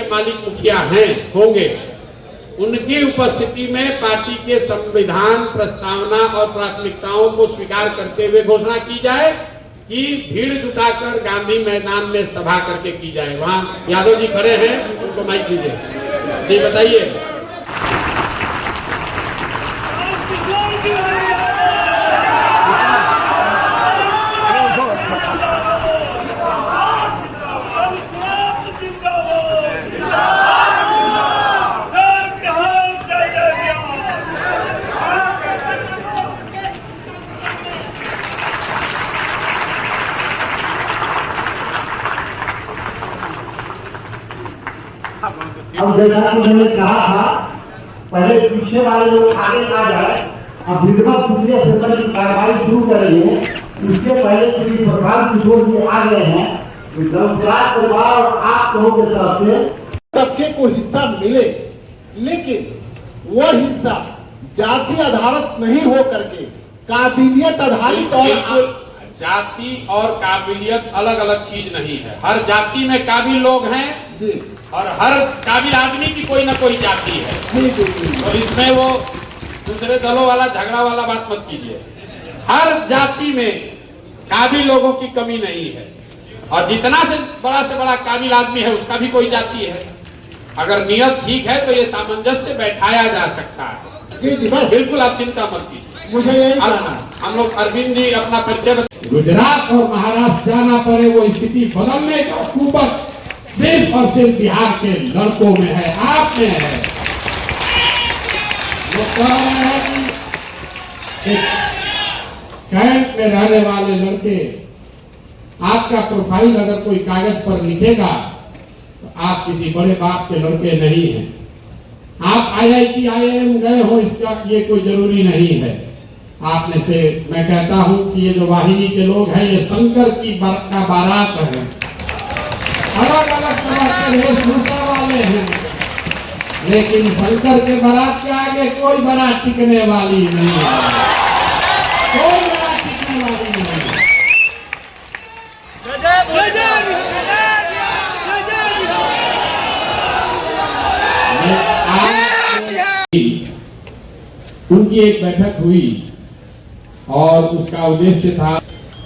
के मालिक मुखिया हैं, होंगे, उनकी उपस्थिति में पार्टी के संविधान प्रस्तावना और प्राथमिकताओं को स्वीकार करते हुए घोषणा की जाए कि भीड़ जुटाकर गांधी मैदान में सभा करके की जाए। वहां यादव जी खड़े हैं, उनको माइक दीजिए। जी बताइए। अब जैसा कि मैंने कहा था, पहले पीछे वाले लोग आगे आ जाए। अब विधिवत दूसरे सेशन की कार्रवाई शुरू करेंगे। इससे पहले श्री प्रसाद किशोर जी आ गए हैं। जनसुराज परिवार और आप लोगों की तरफ से तबके को हिस्सा मिले, लेकिन वह हिस्सा जाति आधारित नहीं हो करके काबिलियत आधारित। और जाति और काबिलियत अलग अलग चीज नहीं है। हर जाति में काबिल लोग हैं जी, और हर काबिल आदमी की कोई ना कोई जाति है। और इसमें वो दूसरे दलों वाला झगड़ा वाला बात मत कीजिए। हर जाति में काबिल लोगों की कमी नहीं है, और जितना से बड़ा काबिल आदमी है उसका भी कोई जाति है। अगर नियत ठीक है तो ये सामंजस्य बैठाया जा सकता है। जी जी, बस बिल्कुल आप चिंता मत कीजिए। मुझे यही कहना। हम लोग अरविंद जी अपना परिचय। गुजरात और महाराष्ट्र जाना पड़े वो स्थिति बदलने का कुबत सिर्फ और सिर्फ बिहार के लड़कों में है, आप में है। वो कह रहे हैं कि एक कैंप में रहने वाले लड़के, आपका प्रोफाइल अगर कोई कागज पर लिखेगा तो आप किसी बड़े बाप के लड़के नहीं हैं। आप IIT IIM गए हो, इसका ये कोई जरूरी नहीं है। आप में से मैं कहता हूं कि ये जो वाहिनी के लोग हैं, ये शंकर की का बारात है। अलग अलग तरह के वेशभूषा वाले हैं, लेकिन शंकर के बारात के आगे कोई बारात टिकने वाली नहीं है। कोई बारात टिकने वाली नहीं है। उनकी एक बैठक हुई और उसका उद्देश्य था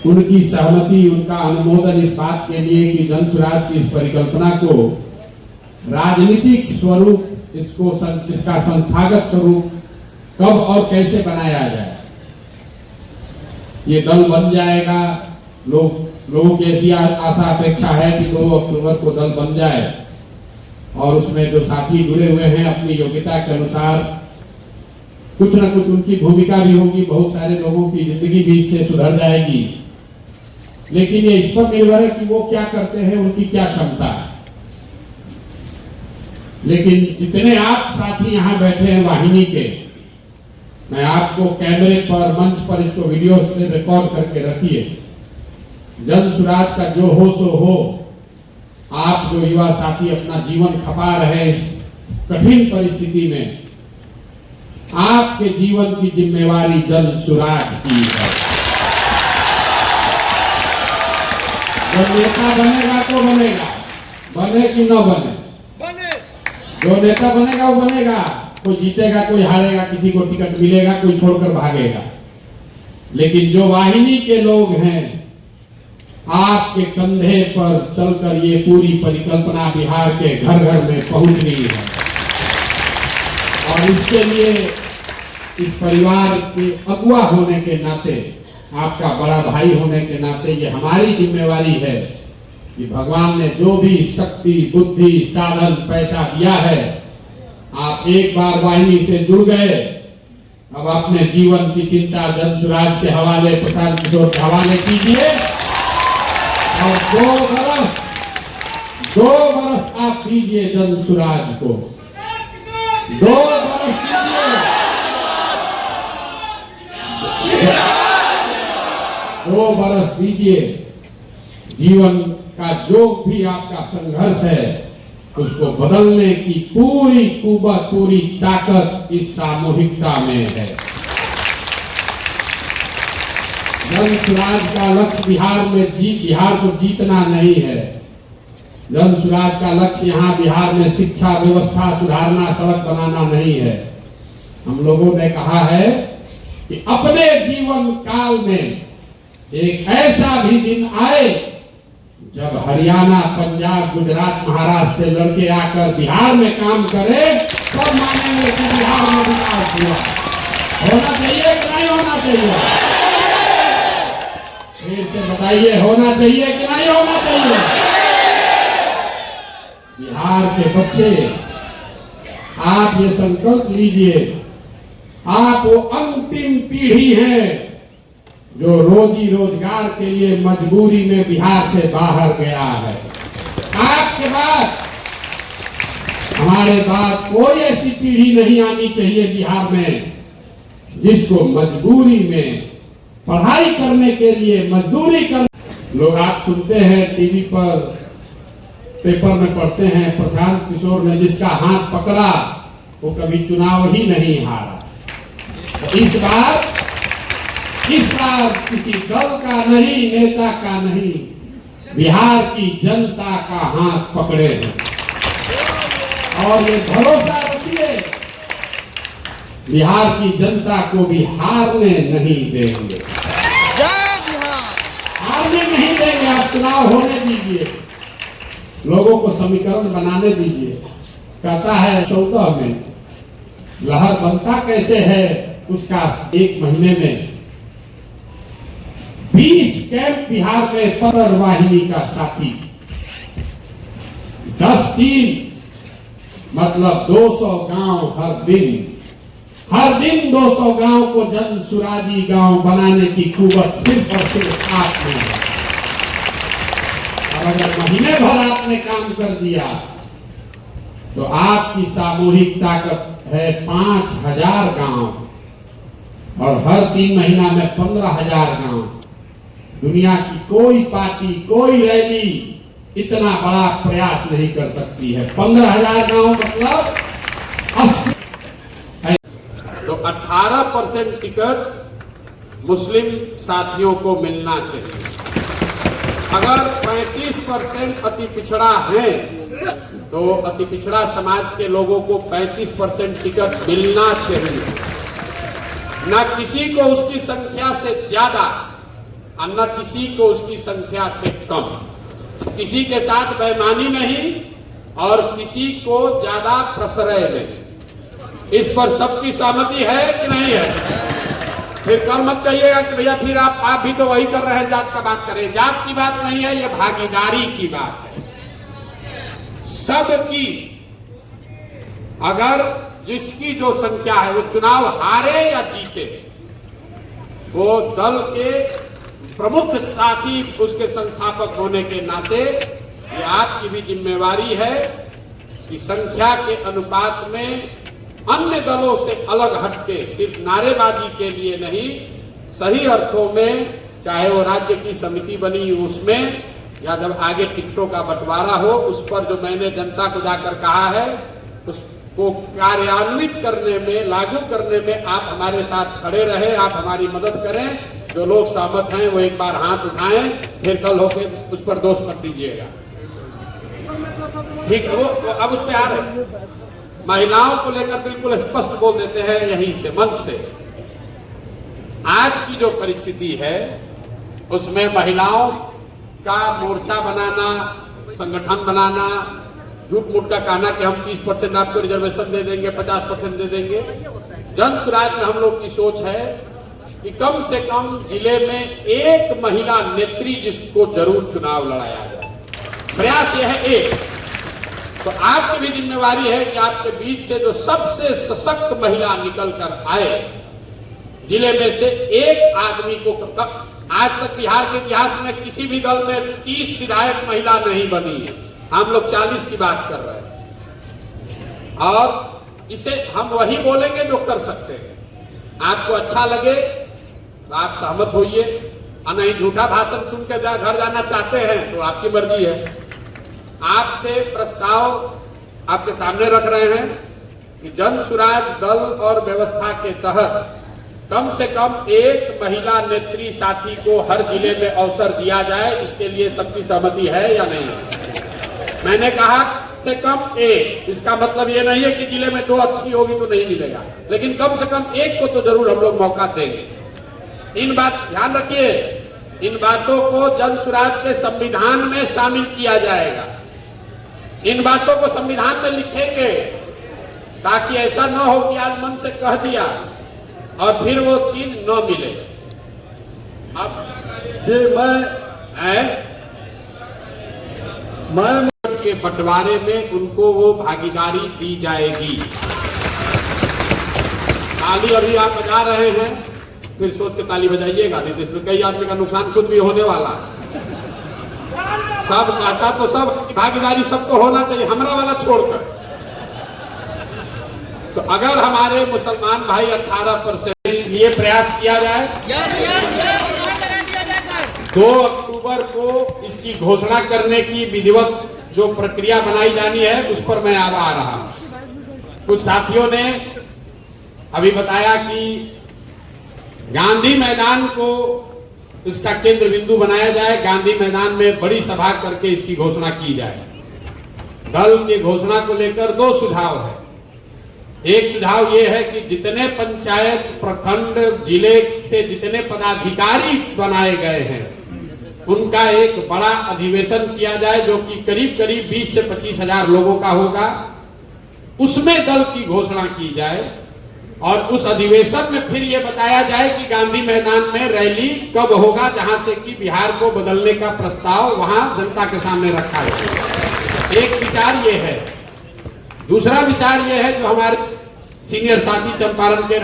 उनकी सहमति, उनका अनुमोदन इस बात के लिए कि जनसुराज की इस परिकल्पना को राजनीतिक स्वरूप, इसका संस्थागत स्वरूप कब और कैसे बनाया जाए। ये दल बन जाएगा, लोगों की ऐसी आशा अपेक्षा है कि 2 अक्टूबर को दल बन जाए और उसमें जो साथी जुड़े हुए हैं अपनी योग्यता के अनुसार कुछ न कुछ उनकी भूमिका भी होगी, बहुत सारे लोगों की जिंदगी भी इससे सुधर जाएगी। लेकिन ये इस पर निर्भर है कि वो क्या करते हैं, उनकी क्या क्षमता है। लेकिन जितने आप साथी यहाँ बैठे हैं वाहिनी के, मैं आपको कैमरे पर, मंच पर इसको वीडियो से रिकॉर्ड करके रखिए। जनसुराज का जो हो सो हो। आप जो युवा साथी अपना जीवन खपा रहे हैं इस कठिन परिस्थिति में, आपके जीवन की जिम्मेवारी जनसुराज की है। जब नेता बनेगा तो बनेगा, बने कि न बने, जो नेता बनेगा वो बनेगा। कोई जीतेगा, कोई हारेगा, किसी को टिकट मिलेगा, कोई छोड़कर भागेगा। लेकिन जो वाहिनी के लोग हैं, आपके कंधे पर चलकर ये पूरी परिकल्पना बिहार के घर घर में पहुंचनी है। और इसके लिए इस परिवार के अगुआ होने के नाते, आपका बड़ा भाई होने के नाते ये हमारी जिम्मेवारी है कि भगवान ने जो भी शक्ति, बुद्धि, साधन, पैसा दिया है, आप एक बार वाहिनी से जुड़ गए, अब अपने जीवन की चिंता जनसुराज के हवाले, प्रशांत किशोर के हवाले कीजिए और 2 बरस आप दीजिए जनसुराज को। 2 बरस दीजिए, 2 बरस दीजिए। जीवन का जो भी आपका संघर्ष है उसको बदलने की पूरी कुवत, पूरी ताकत इस सामूहिकता में है। जनसुराज का लक्ष्य बिहार को जीतना नहीं है। जन स्वराज का लक्ष्य यहाँ बिहार में शिक्षा व्यवस्था सुधारना, सड़क बनाना नहीं है। हम लोगों ने कहा है कि अपने जीवन काल में एक ऐसा भी दिन आए जब हरियाणा, पंजाब, गुजरात, महाराष्ट्र से लड़के आकर बिहार में काम करे, तब मानेंगे कि बिहार में विकास हुआ। होना चाहिए कि नहीं होना चाहिए? फिर से बताइए, होना चाहिए कि नहीं होना चाहिए? बिहार के बच्चे, आप ये संकल्प लीजिए, आप वो अंतिम पीढ़ी है जो रोजी रोजगार के लिए मजबूरी में बिहार से बाहर गया है। आपके बाद, हमारे बाद कोई ऐसी पीढ़ी नहीं आनी चाहिए बिहार में जिसको मजबूरी में पढ़ाई करने के लिए मजदूरी कर। लोग आप सुनते हैं टीवी पर, पेपर में पढ़ते हैं, प्रशांत किशोर ने जिसका हाथ पकड़ा वो कभी चुनाव ही नहीं हारा। तो इस बार किसी दल का नहीं, नेता का नहीं, बिहार की जनता का हाथ पकड़े हैं और ये भरोसा रखिए, बिहार की जनता को भी हारने नहीं देंगे। हारने नहीं देंगे। आप चुनाव होने दीजिए, लोगों को समीकरण बनाने दीजिए। कहता है 14 में लहर बनता कैसे है, उसका 1 महीने में 20 कैंप बिहार में पकड़ वाहिनी का साथी, 10 टीम, मतलब 200 गांव हर दिन 200 गांव को जन सुराजी गांव बनाने की कुवत सिर्फ और सिर्फ आपने है। और अगर महीने भर आपने काम कर दिया तो आपकी सामूहिक ताकत है 5000 गांव और हर 3 महीना में 15000 गांव। दुनिया की कोई पार्टी, कोई रैली इतना बड़ा प्रयास नहीं कर सकती है। 15000 गांव मतलब 80। तो 18% टिकट मुस्लिम साथियों को मिलना चाहिए। अगर 35% अति पिछड़ा है तो अति पिछड़ा समाज के लोगों को 35% टिकट मिलना चाहिए। न किसी को उसकी संख्या से ज्यादा और न किसी को उसकी संख्या से कम। किसी के साथ बेईमानी नहीं और किसी को ज्यादा प्रश्रय नहीं। इस पर सबकी सहमति है कि नहीं है? फिर कल मत कहिएगा कि भैया फिर आप भी तो वही कर रहे हैं, जात का बात कर रहे हैं। जात की बात नहीं है, ये भागीदारी की बात है सबकी। अगर जिसकी जो संख्या है वो चुनाव हारे या जीते, वो दल के प्रमुख साथी, उसके संस्थापक होने के नाते ये आपकी भी जिम्मेवारी है कि संख्या के अनुपात में अन्य दलों से अलग हटके सिर्फ नारेबाजी के लिए नहीं, सही अर्थों में, चाहे वो राज्य की समिति बनी उसमें या जब आगे टिकटों का बंटवारा हो, उस पर जो मैंने जनता को जाकर कहा है उसको कार्यान्वित करने में, लागू करने में आप हमारे साथ खड़े रहे, आप हमारी मदद करें। जो लोग सहमत हैं वो एक बार हाथ उठाएं, फिर कल होके उस पर दोष मत दीजिएगा। ठीक है, वो अब उस पर आ रहे। महिलाओं को लेकर बिल्कुल स्पष्ट बोल देते हैं यहीं से, मंच से। आज की जो परिस्थिति है उसमें महिलाओं का मोर्चा बनाना, संगठन बनाना, झूठ मूठ का कहना कि हम 30% आपको रिजर्वेशन दे देंगे, 50% दे देंगे। जन स्वराज में हम लोग की सोच है कि कम से कम जिले में एक महिला नेत्री जिसको जरूर चुनाव लड़ाया जाए। प्रयास यह है एक। तो आपकी भी जिम्मेवारी है कि आपके बीच से जो सबसे सशक्त महिला निकल कर आए, जिले में से एक आदमी को। आज तक बिहार के इतिहास में किसी भी दल में 30 विधायक महिला नहीं बनी है, हम लोग 40 की बात कर रहे हैं। और इसे हम वही बोलेंगे जो कर सकते हैं। आपको अच्छा लगे तो आप सहमत होइए, और नहीं झूठा भाषण सुन के घर जाना चाहते हैं तो आपकी मर्जी है। आपसे प्रस्ताव आपके सामने रख रहे हैं कि जन स्वराज दल और व्यवस्था के तहत कम से कम एक महिला नेत्री साथी को हर जिले में अवसर दिया जाए। इसके लिए सबकी सहमति है या नहीं है? मैंने कहा से कम एक, इसका मतलब ये नहीं है कि जिले में 2 अच्छी होगी तो नहीं मिलेगा, लेकिन कम से कम एक को तो जरूर हम लोग मौका देंगे। इन बात ध्यान रखिए, इन बातों को जन स्वराज के संविधान में शामिल किया जाएगा, इन बातों को संविधान में लिखेंगे, ताकि ऐसा न हो कि आज मन से कह दिया और फिर वो चीज न मिले। अब जी मैं के बंटवारे में उनको वो भागीदारी दी जाएगी। ताली अभी आप बजा रहे हैं, फिर सोच के ताली बजाइएगा, नहीं तो इसमें कई आदमी का नुकसान खुद भी होने वाला है। सब कहता तो सब भागीदारी सबको होना चाहिए, हमरा वाला छोड़कर। तो अगर हमारे मुसलमान भाई 18% लिए प्रयास किया जाए, 2 अक्टूबर को इसकी घोषणा करने की विधिवत जो प्रक्रिया बनाई जानी है, उस पर मैं अब आ रहा हूं। कुछ साथियों ने अभी बताया कि गांधी मैदान को इसका केंद्र बिंदु बनाया जाए, गांधी मैदान में बड़ी सभा करके इसकी घोषणा की जाए। दल की घोषणा को लेकर 2 सुझाव है। एक सुझाव यह है कि जितने पंचायत, प्रखंड, जिले से जितने पदाधिकारी बनाए गए हैं, उनका एक बड़ा अधिवेशन किया जाए, जो कि करीब करीब 20 से 25 हजार लोगों का होगा। उसमें दल की घोषणा की जाए और उस अधिवेशन में फिर यह बताया जाए कि गांधी मैदान में रैली कब होगा, जहां से कि बिहार को बदलने का प्रस्ताव वहां जनता के सामने रखा जाए। एक विचार यह है। दूसरा विचार यह है, जो हमारे सीनियर साथी चंपारण के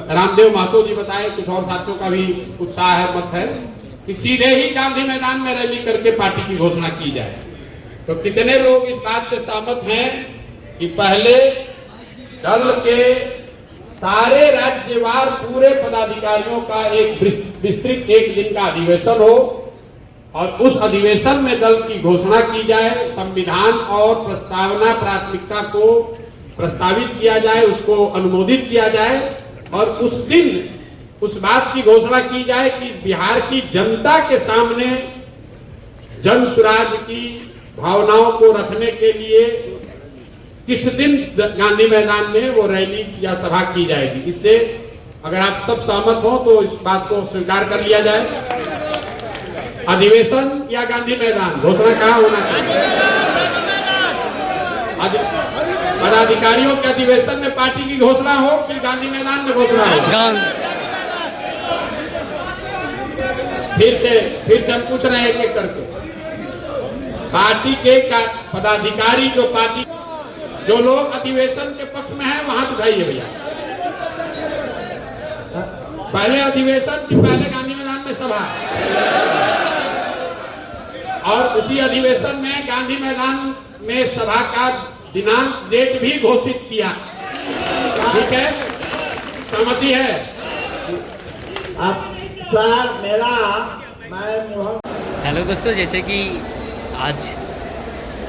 रामदेव महतो जी बताए, कुछ और साथियों का भी उत्साह है, मत है कि सीधे ही गांधी मैदान में रैली करके पार्टी की घोषणा की जाए। तो कितने लोग इस बात से सहमत हैं कि पहले दल के सारे राज्यवार पूरे पदाधिकारियों का एक विस्तृत 1 दिन का अधिवेशन हो और उस अधिवेशन में दल की घोषणा की जाए, संविधान और प्रस्तावना प्राथमिकता को प्रस्तावित किया जाए, उसको अनुमोदित किया जाए और उस दिन उस बात की घोषणा की जाए कि बिहार की जनता के सामने जन स्वराज की भावनाओं को रखने के लिए किस दिन गांधी मैदान में वो रैली या सभा की जाएगी। इससे अगर आप सब सहमत हो तो इस बात को स्वीकार कर लिया जाए। अधिवेशन या गांधी मैदान, घोषणा कहाँ होना चाहिए? पदाधिकारियों के अधिवेशन में पार्टी की घोषणा हो कि गांधी मैदान में घोषणा हो? फिर से हम पूछ रहे हैं एक-एक करके। पार्टी के पदाधिकारी जो लोग अधिवेशन के पक्ष में हैं, वहां उठाइए भैया। पहले अधिवेशन की पहले गांधी मैदान में सभा और उसी अधिवेशन में गांधी मैदान में सभा का दिनांक, डेट भी घोषित किया। ठीक है, सहमति है? अब सर हेलो दोस्तों, जैसे कि आज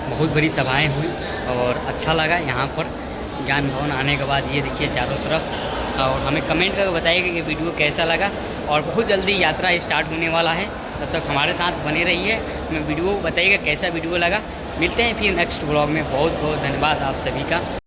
बहुत बड़ी सभाएं हुई और अच्छा लगा यहाँ पर ज्ञान भवन आने के बाद। ये देखिए चारों तरफ, और हमें कमेंट करके बताइएगा कि वीडियो कैसा लगा। और बहुत जल्दी यात्रा स्टार्ट होने वाला है, तब तक हमारे साथ बने रहिए। हमें वीडियो बताइएगा कैसा वीडियो लगा। मिलते हैं फिर नेक्स्ट ब्लॉग में। बहुत बहुत धन्यवाद आप सभी का।